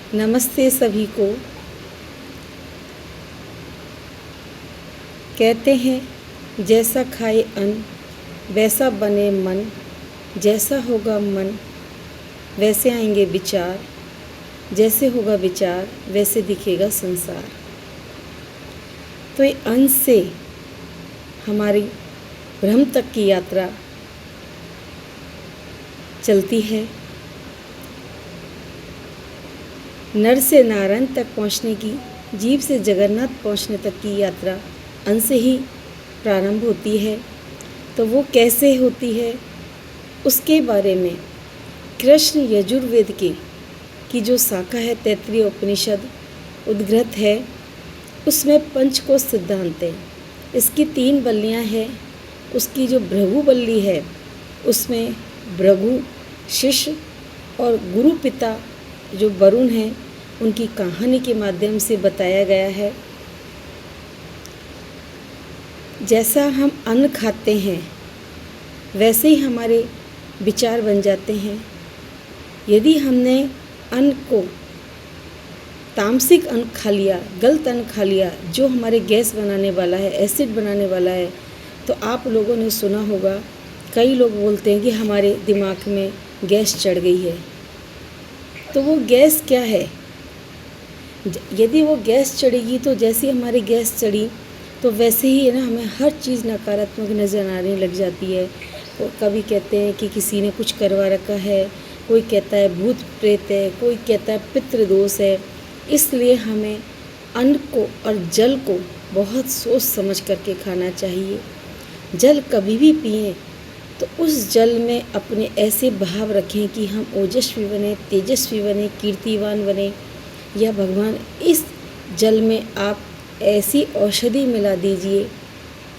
नमस्ते सभी को। कहते हैं जैसा खाए अन्न वैसा बने मन, जैसा होगा मन वैसे आएंगे विचार, जैसे होगा विचार वैसे दिखेगा संसार। तो ये अन्न से हमारी ब्रह्म तक की यात्रा चलती है। नर से नारायण तक पहुंचने की, जीव से जगन्नाथ पहुंचने तक की यात्रा अन्न से ही प्रारंभ होती है। तो वो कैसे होती है उसके बारे में कृष्ण यजुर्वेद की जो शाखा है तैत्तिरीय उपनिषद उद्ग्रथ है, उसमें पंचकोश सिद्धांत है। इसकी 3 बल्लियाँ हैं। उसकी जो भृगु बल्ली है उसमें भृगु शिष्य और गुरु पिता जो वरुण हैं उनकी कहानी के माध्यम से बताया गया है। जैसा हम अन्न खाते हैं वैसे ही हमारे विचार बन जाते हैं। यदि हमने अन्न को तामसिक अन्न खा लिया, गलत अन्न खा लिया जो हमारे गैस बनाने वाला है, एसिड बनाने वाला है, तो आप लोगों ने सुना होगा कई लोग बोलते हैं कि हमारे दिमाग में गैस चढ़ गई है। तो वो गैस क्या है? यदि वो गैस चढ़ेगी तो जैसे हमारी गैस चढ़ी तो वैसे ही है ना, हमें हर चीज़ नकारात्मक नज़र आने लग जाती है। और कभी कहते हैं कि किसी ने कुछ करवा रखा है, कोई कहता है भूत प्रेत है, कोई कहता है पितृ दोष है। इसलिए हमें अन्न को और जल को बहुत सोच समझ करके खाना चाहिए। जल कभी भी पिएं तो उस जल में अपने ऐसे भाव रखें कि हम ओजस्वी बने, तेजस्वी बने, कीर्तिवान बने। या भगवान इस जल में आप ऐसी औषधि मिला दीजिए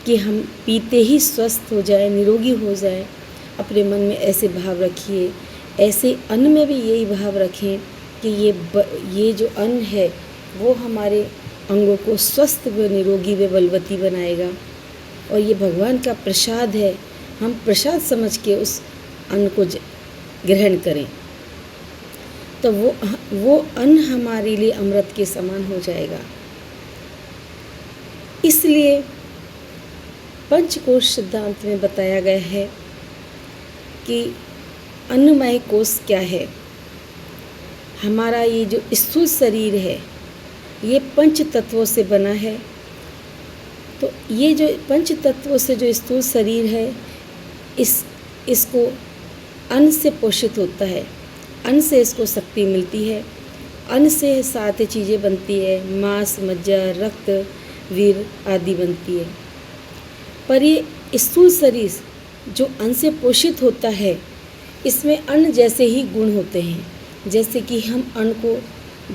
कि हम पीते ही स्वस्थ हो जाए, निरोगी हो जाए। अपने मन में ऐसे भाव रखिए। ऐसे अन्न में भी यही भाव रखें कि ये जो अन्न है वो हमारे अंगों को स्वस्थ व निरोगी व बलवती बनाएगा। और ये भगवान का प्रसाद है, हम प्रसाद समझ के उस अन्न को ग्रहण करें तो वो अन्न हमारे लिए अमृत के समान हो जाएगा। इसलिए पंचकोश सिद्धांत में बताया गया है कि अन्नमय कोश क्या है। हमारा ये जो स्थूल शरीर है ये पंच तत्वों से बना है। तो ये जो पंच तत्वों से जो स्थूल शरीर है इसको अन्न से पोषित होता है। अन्न से इसको शक्ति मिलती है। अन्न से 7 चीज़ें बनती है, मांस, मज्जा, रक्त, वीर आदि बनती है। पर ये स्थूल शरीर जो अन्न से पोषित होता है इसमें अन्न जैसे ही गुण होते हैं। जैसे कि हम अन्न को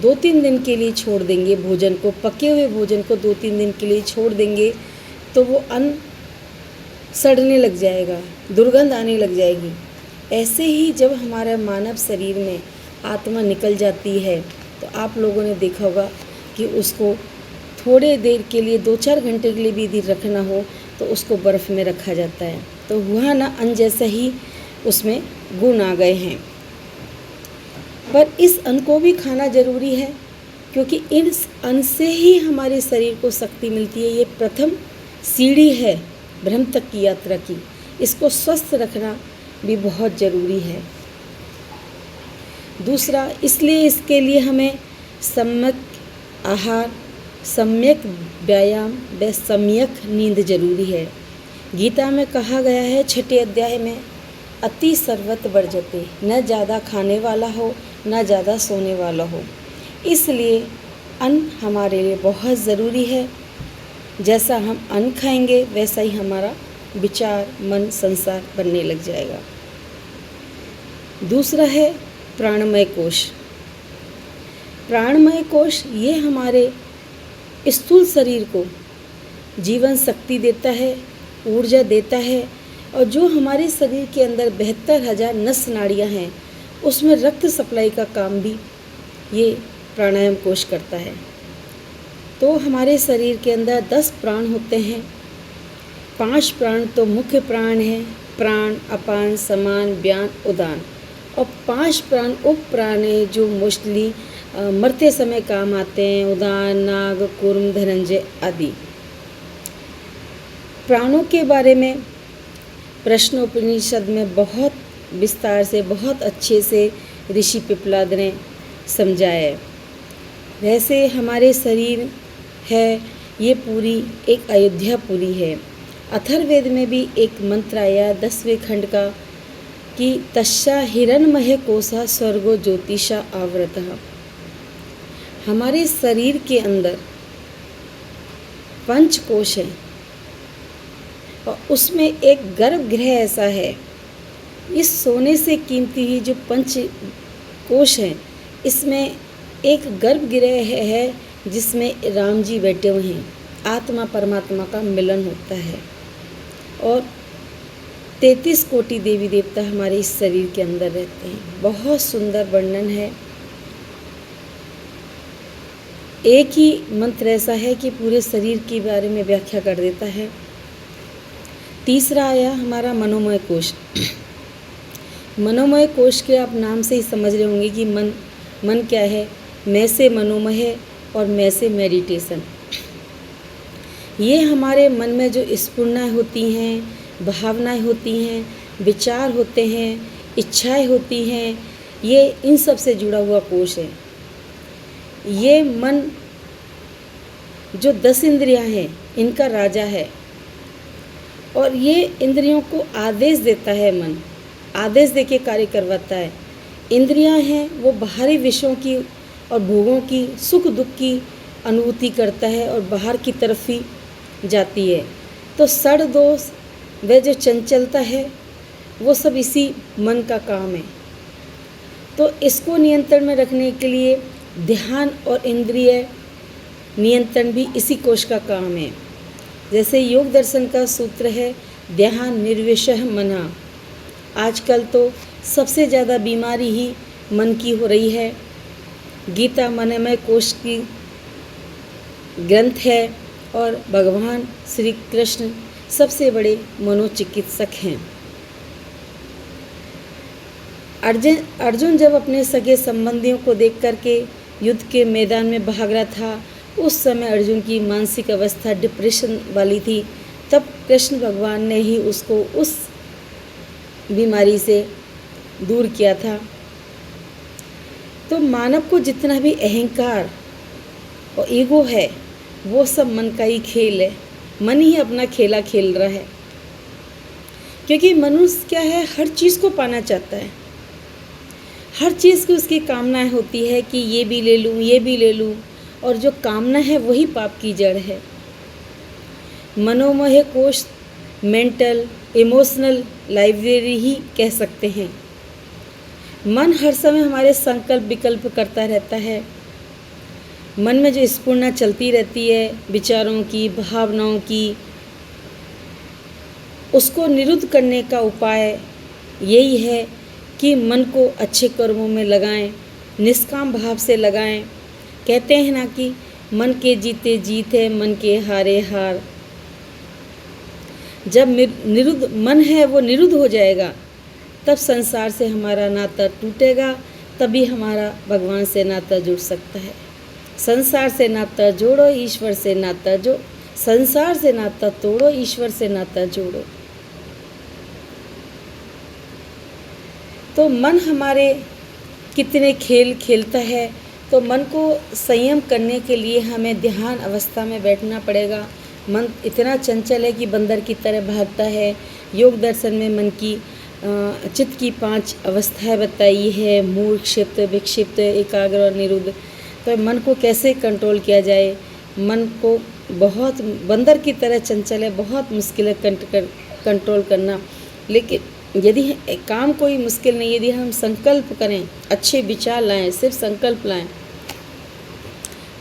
2-3 दिन के लिए छोड़ देंगे, भोजन को, पके हुए भोजन को 2-3 दिन के लिए छोड़ देंगे तो वो अन्न सड़ने लग जाएगा, दुर्गंध आने लग जाएगी। ऐसे ही जब हमारा मानव शरीर में आत्मा निकल जाती है तो आप लोगों ने देखा होगा कि उसको थोड़े देर के लिए 2-4 घंटे के लिए भी यदि रखना हो तो उसको बर्फ़ में रखा जाता है। तो हुआ ना, अन्न जैसा ही उसमें गुण आ गए हैं। पर इस अन्न को भी खाना ज़रूरी है क्योंकि इस अन्न से ही हमारे शरीर को शक्ति मिलती है। ये प्रथम सीढ़ी है ब्रह्म तक की यात्रा की। इसको स्वस्थ रखना भी बहुत ज़रूरी है। दूसरा, इसलिए इसके लिए हमें सम्यक आहार, सम्यक व्यायाम व सम्यक नींद जरूरी है। गीता में कहा गया है 6ठे अध्याय में, अति सर्वत्र वर्जते, न ज़्यादा खाने वाला हो न ज़्यादा सोने वाला हो। इसलिए अन्न हमारे लिए बहुत ज़रूरी है। जैसा हम अन्न खाएंगे वैसा ही हमारा विचार, मन, संसार बनने लग जाएगा। दूसरा है प्राणमय कोश। प्राणमय कोश ये हमारे स्थूल शरीर को जीवन शक्ति देता है, ऊर्जा देता है। और जो हमारे शरीर के अंदर 72,000 नस नाड़ियाँ हैं उसमें रक्त सप्लाई का काम भी ये प्राणायाम कोश करता है। तो हमारे शरीर के अंदर 10 प्राण होते हैं। 5 प्राण तो मुख्य प्राण हैं, प्राण, अपान, समान, व्यान, उदान। और 5 प्राण उप प्राण है जो मोस्टली मरते समय काम आते हैं, उदान, नाग, कूर्म, धनंजय आदि। प्राणों के बारे में प्रश्नोपनिषद में बहुत विस्तार से, बहुत अच्छे से ऋषि पिप्पलाद ने समझाया है। वैसे हमारे शरीर है ये पूरी एक अयोध्यापुरी है। अथर्ववेद में भी एक मंत्र आया 10वें खंड का कि तस्या हिरण्मय कोशा स्वर्गो ज्योतिषा आवृतः। हमारे शरीर के अंदर 5 कोश हैं और उसमें एक गर्भगृह ऐसा है। इस सोने से कीमती ही जो 5 कोश हैं, इसमें एक गर्भगृह है जिसमें राम जी बैठे हुए हैं। आत्मा परमात्मा का मिलन होता है और 33 कोटि देवी देवता हमारे इस शरीर के अंदर रहते हैं। बहुत सुंदर वर्णन है। एक ही मंत्र ऐसा है कि पूरे शरीर के बारे में व्याख्या कर देता है। तीसरा आया हमारा मनोमय कोश। मनोमय कोश के आप नाम से ही समझ रहे होंगे कि मन क्या है। मैं से मनोमय है और मैं से मेडिटेशन। ये हमारे मन में जो स्फुरणाएँ होती हैं, भावनाएं होती हैं, विचार होते हैं, इच्छाएं होती हैं, ये इन सब से जुड़ा हुआ कोश है। ये मन जो 10 इंद्रियां हैं इनका राजा है और ये इंद्रियों को आदेश देता है। मन आदेश देके कार्य करवाता है। इंद्रियां हैं वो बाहरी विषयों की और भोगों की, सुख दुख की अनुभूति करता है और बाहर की तरफ ही जाती है। तो षड दोष वह जो चंचलता है वो सब इसी मन का काम है। तो इसको नियंत्रण में रखने के लिए ध्यान और इंद्रिय नियंत्रण भी इसी कोश का काम है। जैसे योग दर्शन का सूत्र है ध्यान निर्विशः मनः। आजकल तो सबसे ज़्यादा बीमारी ही मन की हो रही है। गीता मनमय कोश की ग्रंथ है और भगवान श्री कृष्ण सबसे बड़े मनोचिकित्सक हैं। अर्जुन जब अपने सगे संबंधियों को देख करके युद्ध के मैदान में भाग रहा था, उस समय अर्जुन की मानसिक अवस्था डिप्रेशन वाली थी। तब कृष्ण भगवान ने ही उसको उस बीमारी से दूर किया था। तो मानव को जितना भी अहंकार और ईगो है वो सब मन का ही खेल है। मन ही अपना खेला खेल रहा है, क्योंकि मनुष्य क्या है, हर चीज़ को पाना चाहता है। हर चीज़ की उसकी कामनाएं होती है कि ये भी ले लूँ, ये भी ले लूँ, और जो कामना है वही पाप की जड़ है। मनोमय कोश मेंटल इमोशनल लाइब्रेरी ही कह सकते हैं। मन हर समय हमारे संकल्प विकल्प करता रहता है। मन में जो स्फुरना चलती रहती है विचारों की, भावनाओं की, उसको निरुद्ध करने का उपाय यही है कि मन को अच्छे कर्मों में लगाएं, निष्काम भाव से लगाएं। कहते हैं ना कि मन के जीते जीत है, मन के हारे हार। जब निरुद्ध मन है वो निरुद्ध हो जाएगा, तब संसार से हमारा नाता टूटेगा, तभी हमारा भगवान से नाता जुड़ सकता है। संसार से नाता जोड़ो, ईश्वर से नाता संसार से नाता तोड़ो, ईश्वर से नाता जोड़ो। तो मन हमारे कितने खेल खेलता है, तो मन को संयम करने के लिए हमें ध्यान अवस्था में बैठना पड़ेगा। मन इतना चंचल है कि बंदर की तरह भागता है। योग दर्शन में मन की चित्त की 5 अवस्थाएं बताई है, मूल, क्षिप्त, विक्षिप्त, एकाग्र और निरुद्ध। तो मन को कैसे कंट्रोल किया जाए। मन को बहुत बंदर की तरह चंचल है, बहुत मुश्किल है कंट्रोल करना। लेकिन यदि काम कोई मुश्किल नहीं, यदि हम संकल्प करें, अच्छे विचार लाएं, सिर्फ संकल्प लाएं,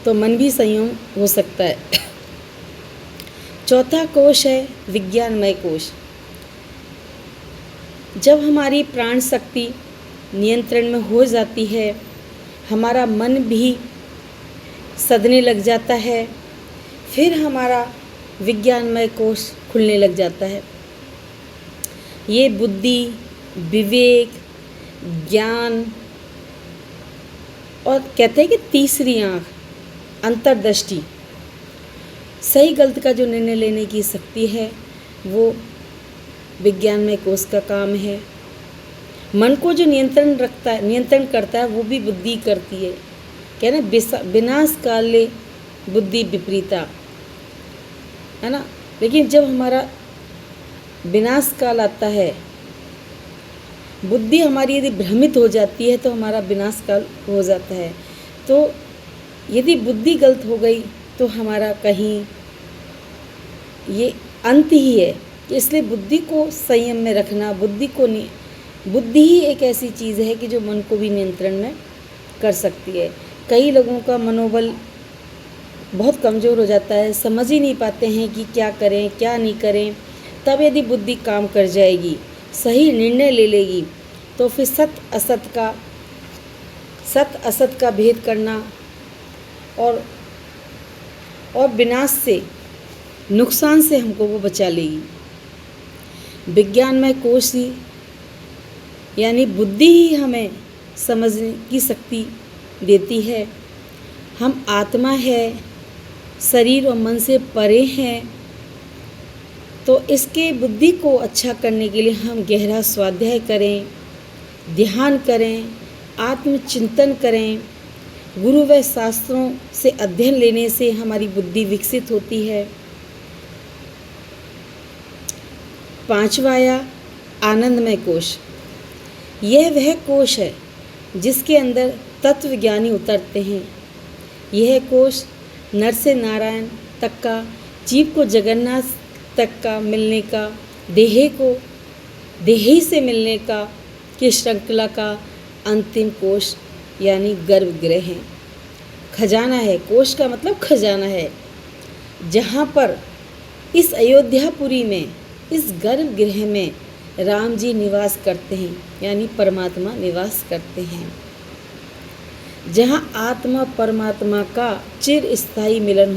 तो मन भी संयम हो सकता है। चौथा कोश है विज्ञानमय कोश। जब हमारी प्राण शक्ति नियंत्रण में हो जाती है, हमारा मन भी सधने लग जाता है, फिर हमारा विज्ञानमय कोश खुलने लग जाता है। ये बुद्धि, विवेक, ज्ञान, और कहते हैं कि तीसरी आँख, अंतर्दृष्टि, सही गलत का जो निर्णय लेने की शक्ति है वो विज्ञानमय कोश का काम है। मन को जो नियंत्रण करता है वो भी बुद्धि करती है। क्या ना, विनाश काले बुद्धि विपरीता, है ना। लेकिन जब हमारा विनाश काल आता है, बुद्धि हमारी यदि भ्रमित हो जाती है तो हमारा विनाश काल हो जाता है। तो यदि बुद्धि गलत हो गई तो हमारा कहीं ये अंत ही है। इसलिए बुद्धि को संयम में रखना, बुद्धि ही एक ऐसी चीज़ है कि जो मन को भी नियंत्रण में कर सकती है। कई लोगों का मनोबल बहुत कमज़ोर हो जाता है, समझ ही नहीं पाते हैं कि क्या करें क्या नहीं करें। तब यदि बुद्धि काम कर जाएगी, सही निर्णय ले लेगी, तो फिर सत असत का भेद करना और विनाश से, नुकसान से हमको वो बचा लेगी। विज्ञानमय कोश ही यानी बुद्धि ही हमें समझने की शक्ति देती है। हम आत्मा है, शरीर और मन से परे हैं। तो इसके बुद्धि को अच्छा करने के लिए हम गहरा स्वाध्याय करें, ध्यान करें, आत्मचिंतन करें। गुरु व शास्त्रों से अध्ययन लेने से हमारी बुद्धि विकसित होती है। पांचवा आया आनंदमय कोश। यह वह कोश है जिसके अंदर तत्वज्ञानी उतरते हैं। यह कोश नर से नारायण तक का, जीव को जगन्नाथ तक का मिलने का, देही से मिलने का की श्रृंखला का अंतिम कोश यानी गर्भगृह है। खजाना है, कोश का मतलब खजाना है, जहाँ पर इस अयोध्यापुरी में, इस गर्भगृह में राम जी निवास करते हैं, यानी परमात्मा निवास करते हैं। जहाँ आत्मा परमात्मा का चिर स्थायी मिलन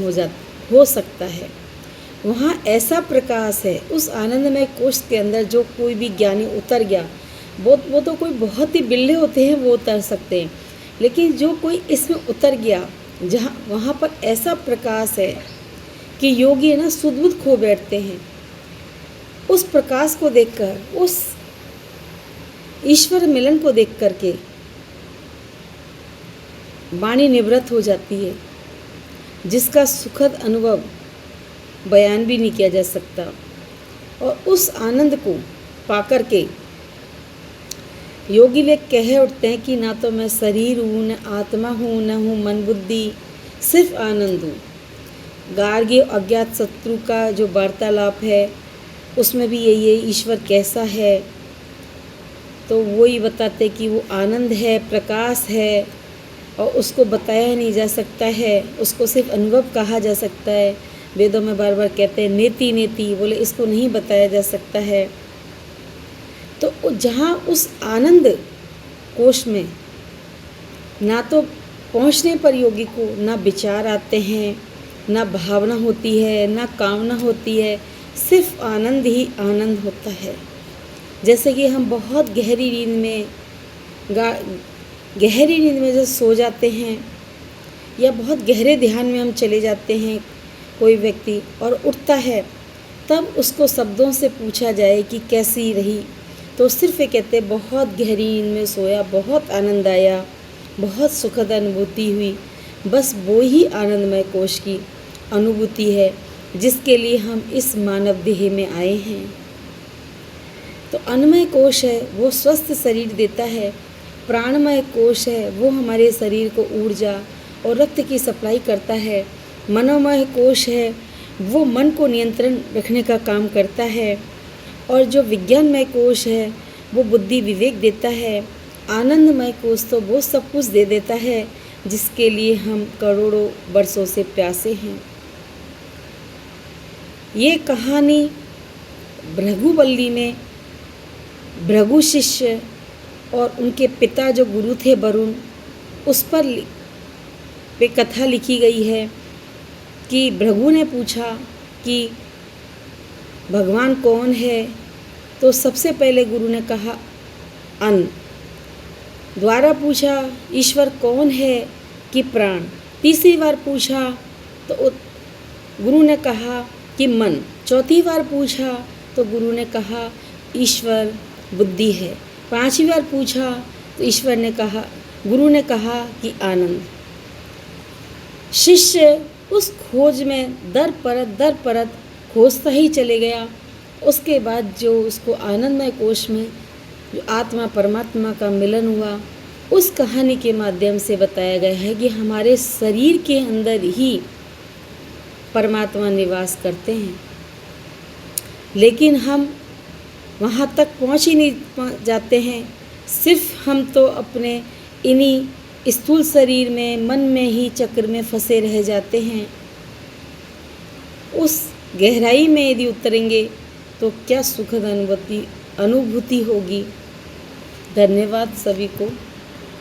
हो सकता है, वहाँ ऐसा प्रकाश है। उस आनंदमय कोश के अंदर जो कोई भी ज्ञानी उतर गया, वो तो कोई बहुत ही बिल्ले होते हैं, वो उतर सकते हैं। लेकिन जो कोई इसमें उतर गया, जहाँ वहाँ पर ऐसा प्रकाश है कि योगी है ना सुध-बुध खो बैठते हैं। उस प्रकाश को देखकर, उस ईश्वर मिलन को देख करके वाणी निवृत्त हो जाती है, जिसका सुखद अनुभव बयान भी नहीं किया जा सकता। और उस आनंद को पाकर के योगी लोग कह उठते हैं कि ना तो मैं शरीर हूँ, न आत्मा हूँ, न हूँ मन बुद्धि, सिर्फ आनंद हूँ। गार्गी अज्ञात शत्रु का जो वार्तालाप है उसमें भी यही है, ईश्वर कैसा है, तो वही बताते कि वो आनंद है, प्रकाश है, और उसको बताया नहीं जा सकता है, उसको सिर्फ अनुभव कहा जा सकता है। वेदों में बार बार कहते हैं नेति नेति, बोले इसको नहीं बताया जा सकता है। तो जहाँ उस आनंद कोश में ना तो पहुँचने पर योगी को ना विचार आते हैं, ना भावना होती है, ना कामना होती है, सिर्फ आनंद ही आनंद होता है। जैसे कि हम बहुत गहरी नींद में जब सो जाते हैं, या बहुत गहरे ध्यान में हम चले जाते हैं, कोई व्यक्ति और उठता है, तब उसको शब्दों से पूछा जाए कि कैसी रही, तो सिर्फ ये कहते बहुत गहरी नींद में सोया, बहुत आनंद आया, बहुत सुखद अनुभूति हुई। बस वो ही आनंदमय कोश की अनुभूति है जिसके लिए हम इस मानव देह में आए हैं। तो अन्नमय कोश है वो स्वस्थ शरीर देता है, प्राणमय कोश है वो हमारे शरीर को ऊर्जा और रक्त की सप्लाई करता है, मनोमय कोश है वो मन को नियंत्रण रखने का काम करता है, और जो विज्ञानमय कोश है वो बुद्धि विवेक देता है। आनंदमय कोश तो वो सब कुछ दे देता है जिसके लिए हम करोड़ों वर्षों से प्यासे हैं। ये कहानी भृगुवल्ली में भृगु शिष्य और उनके पिता जो गुरु थे वरुण, उस पर पे कथा लिखी गई है कि भृगु ने पूछा कि भगवान कौन है, तो सबसे पहले गुरु ने कहा अन्न, दोबारा पूछा ईश्वर कौन है कि प्राण। तीसरी बार पूछा तो गुरु ने कहा कि मन। चौथी बार पूछा तो गुरु ने कहा ईश्वर बुद्धि है। पांचवी बार पूछा तो गुरु ने कहा कि आनंद। शिष्य उस खोज में दर परत खोजता ही चले गया। उसके बाद जो उसको आनंदमय कोश में जो आत्मा परमात्मा का मिलन हुआ, उस कहानी के माध्यम से बताया गया है कि हमारे शरीर के अंदर ही परमात्मा निवास करते हैं, लेकिन हम वहाँ तक पहुँच ही नहीं जाते हैं। सिर्फ हम तो अपने इन्हीं स्थूल शरीर में, मन में ही चक्र में फंसे रह जाते हैं। उस गहराई में यदि उतरेंगे तो क्या सुखद अनुभूति होगी। धन्यवाद सभी को।